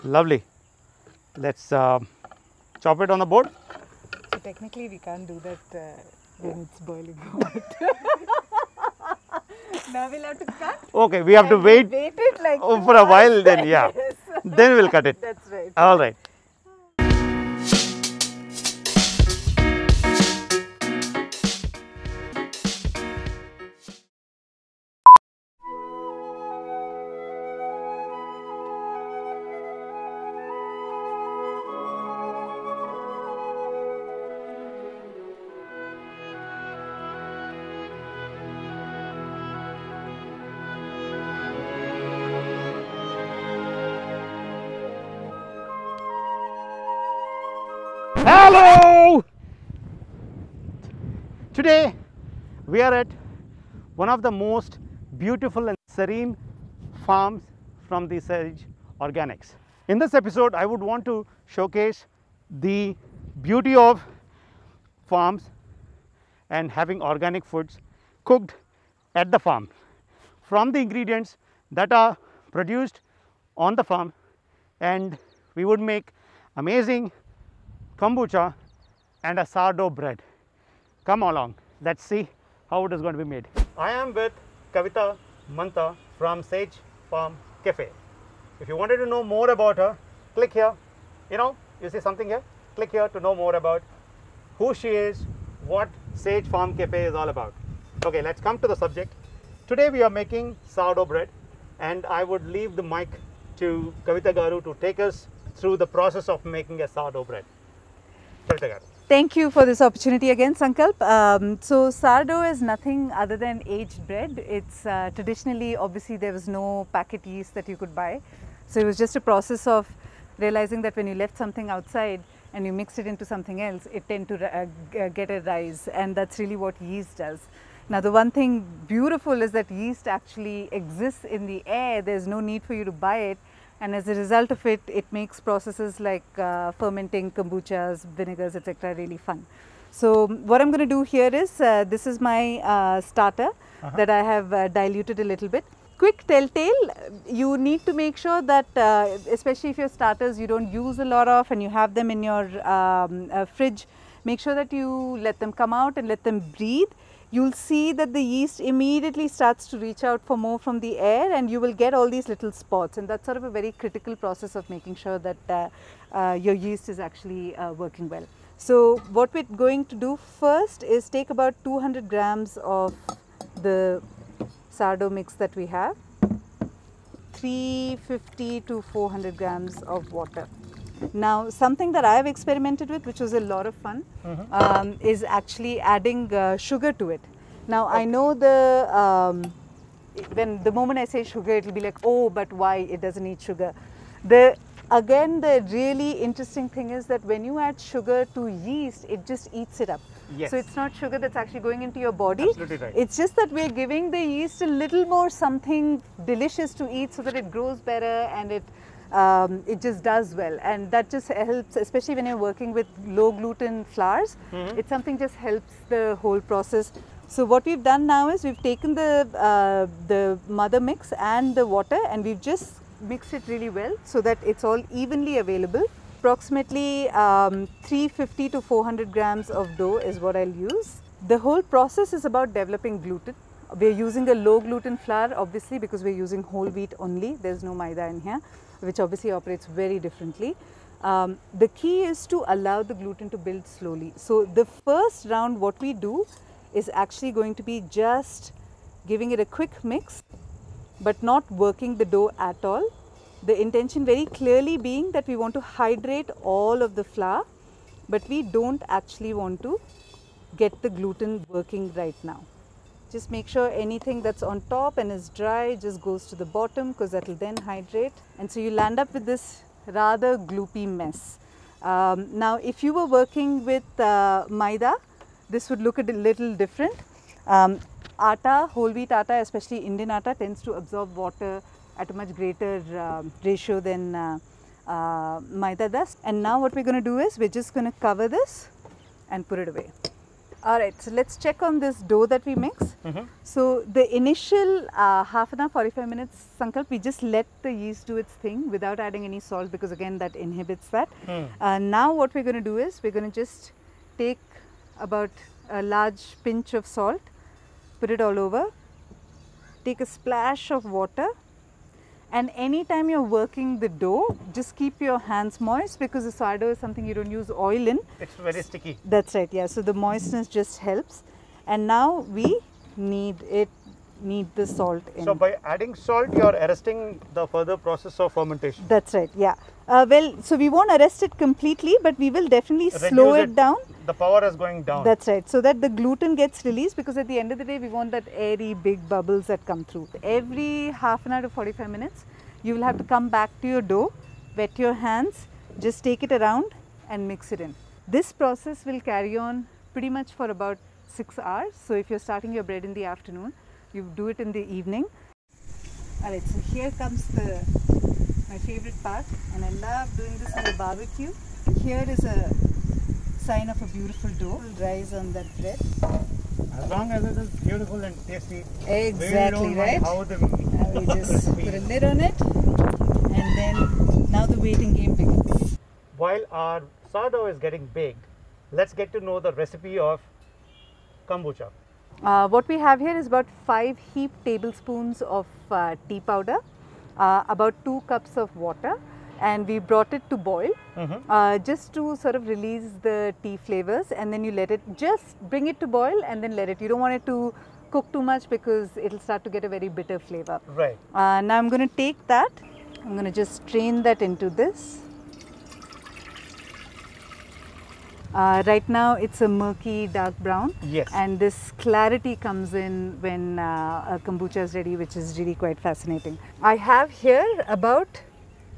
Lovely. Let's chop it on the board. So technically we can't do that when it's boiling hot. Now we'll have to cut. Okay, we have to wait it like for a while then, yeah. Yes. Then we'll cut it. That's right. All right. Hello! Today we are at one of the most beautiful and serene farms from the Sage Organics. In this episode, I would want to showcase the beauty of farms and having organic foods cooked at the farm from the ingredients that are produced on the farm, and we would make amazing kombucha and a sourdough bread. Come along, let's see how it is going to be made. I am with Kavita Mantha from Sage Farm Cafe. If you wanted to know more about her, click here. You see something here? Click here to know more about who she is, what Sage Farm Cafe is all about. Okay, let's come to the subject. Today we are making sourdough bread, and I would leave the mic to Kavita Garu to take us through the process of making a sourdough bread. Kavita Garu. Thank you for this opportunity again, Sankalp. So sourdough is nothing other than aged bread. It's traditionally, obviously, there was no packet yeast that you could buy. So it was just a process of realizing that when you left something outside and you mixed it into something else, it tend to get a rise, and that's really what yeast does. Now the one thing beautiful is that yeast actually exists in the air. There's no need for you to buy it. And as a result of it, it makes processes like fermenting kombuchas, vinegars, etc. really fun. So what I'm going to do here is, this is my starter that I have diluted a little bit. Quick telltale, you need to make sure that, especially if your starters you don't use a lot of and you have them in your fridge, make sure that you let them come out and let them breathe. You'll see that the yeast immediately starts to reach out for more from the air, and you will get all these little spots, and that's sort of a very critical process of making sure that your yeast is actually working well. So what we're going to do first is take about 200 grams of the sourdough mix that we have, 350 to 400 grams of water. Now something that I have experimented with, which was a lot of fun, is actually adding sugar to it. Now I know when the moment I say sugar, it will be like, oh, but why it doesn't need sugar. Again, the really interesting thing is that when you add sugar to yeast, it just eats it up. Yes. So it's not sugar that's actually going into your body. Absolutely right. It's just that we're giving the yeast a little more something delicious to eat so that it grows better and it just does well, and that just helps, especially when you're working with low gluten flours. It's something just helps the whole process. So what we've done now is we've taken the mother mix and the water, and we've just mixed it really well so that it's all evenly available. Approximately 350 to 400 grams of dough is what I'll use. The whole process is about developing gluten. We're using a low gluten flour, obviously, because we're using whole wheat only. There's no maida in here, which obviously operates very differently. The key is to allow the gluten to build slowly. So the first round, what we do is actually going to be just giving it a quick mix, but not working the dough at all. The intention very clearly being that we want to hydrate all of the flour, but we don't actually want to get the gluten working right now. Just make sure anything that's on top and is dry just goes to the bottom, because that will then hydrate. And so you land up with this rather gloopy mess. Now if you were working with maida, this would look a little different. Atta, whole wheat atta, especially Indian atta, tends to absorb water at a much greater ratio than maida does. And now what we're going to do is we're just going to cover this and put it away. All right, so let's check on this dough that we mix. So the initial half an hour, 45 minutes, Sankalp, we just let the yeast do its thing without adding any salt, because again that inhibits that. Now what we're going to do is we're going to just take about a large pinch of salt, put it all over, take a splash of water, and anytime you're working the dough, just keep your hands moist, because the sourdough is something you don't use oil in. It's very sticky. That's right, yeah. So the moistness just helps. And now we need the salt in. So by adding salt, you are arresting the further process of fermentation. That's right, yeah. Well, so we won't arrest it completely, but we will definitely slow it down. The power is going down. That's right, so that the gluten gets released, because at the end of the day, we want that airy big bubbles that come through. Every half an hour to 45 minutes, you will have to come back to your dough, wet your hands, just take it around and mix it in. This process will carry on pretty much for about 6 hours. So if you're starting your bread in the afternoon, you do it in the evening. Alright, so here comes my favorite part, and I love doing this on the barbecue. Here is a sign of a beautiful dough. It will rise on that bread. As long as it is beautiful and tasty. Exactly, right? How the we just put a lid on it, and then now the waiting game begins. While our sourdough is getting baked, let's get to know the recipe of kombucha. What we have here is about 5 heaped tablespoons of tea powder, about 2 cups of water, and we brought it to boil just to sort of release the tea flavors, and then you let it, just bring it to boil and then let it. You don't want it to cook too much, because it will start to get a very bitter flavor. Right. Now I'm going to take that, I'm going to just strain that into this. Right now it's a murky dark brown. Yes. And this clarity comes in when a kombucha is ready, which is really quite fascinating. I have here about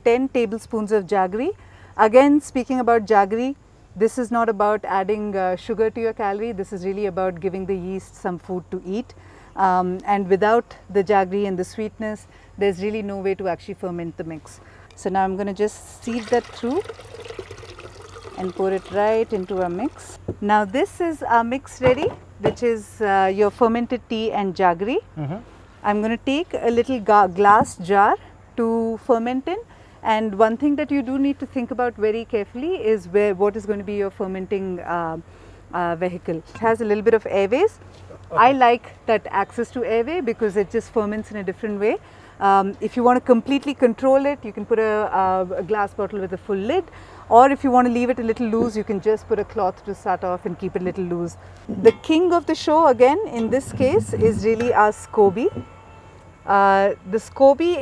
10 tablespoons of jaggery. Again, speaking about jaggery, this is not about adding sugar to your calorie. This is really about giving the yeast some food to eat. And without the jaggery and the sweetness, there's really no way to actually ferment the mix. So now I'm going to just sieve that through and pour it right into our mix. Now this is our mix ready, which is your fermented tea and jaggery. I'm going to take a little glass jar to ferment in, and one thing that you do need to think about very carefully is what is going to be your fermenting vehicle. It has a little bit of airways. I like that access to airway, because it just ferments in a different way. If you want to completely control it, you can put a glass bottle with a full lid, or if you want to leave it a little loose, you can just put a cloth to start off and keep it a little loose. The king of the show again in this case is really our SCOBY. The SCOBY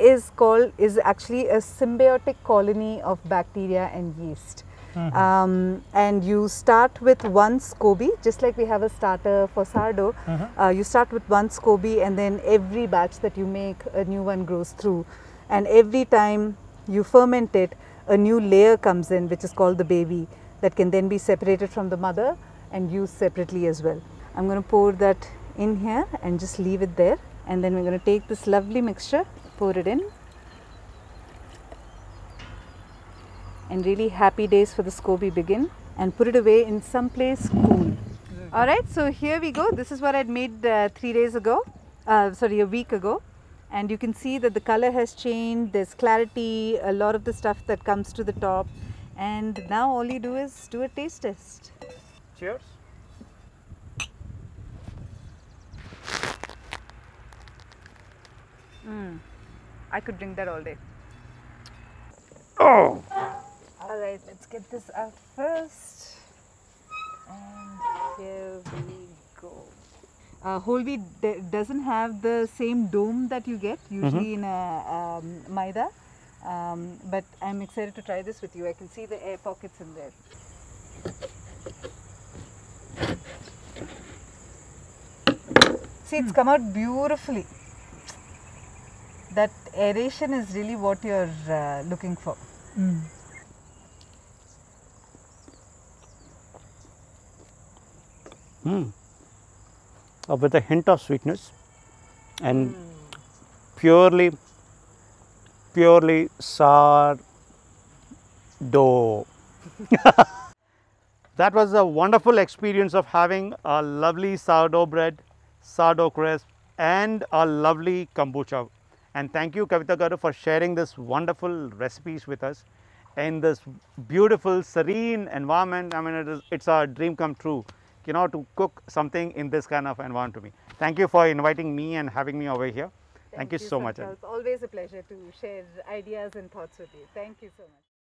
is actually a symbiotic colony of bacteria and yeast. And you start with one SCOBY, just like we have a starter for sourdough. You start with one SCOBY, and then every batch that you make, a new one grows through. And every time you ferment it, a new layer comes in, which is called the baby, that can then be separated from the mother and used separately as well. I'm going to pour that in here and just leave it there, and then we're going to take this lovely mixture, pour it in, and really happy days for the SCOBY begin, and put it away in some place cool. Alright, so here we go. This is what I'd made 3 days ago, sorry, a week ago. And you can see that the color has changed, there's clarity, a lot of the stuff that comes to the top. And now all you do is do a taste test. Cheers. I could drink that all day. Oh! Alright, let's get this out first. And here we go. Whole wheat doesn't have the same dome that you get usually in a maida, but I'm excited to try this with you. I can see the air pockets in there. See, it's come out beautifully. That aeration is really what you're looking for. With a hint of sweetness and purely sour dough. That was a wonderful experience of having a lovely sourdough bread, sourdough crisp, and a lovely kombucha. And thank you, Kavita Garu, for sharing this wonderful recipes with us in this beautiful, serene environment. I mean, it's a dream come true, you know, to cook something in this kind of environment to me. Thank you for inviting me and having me over here. Thank you so much. Sankalp. Always a pleasure to share ideas and thoughts with you. Thank you so much.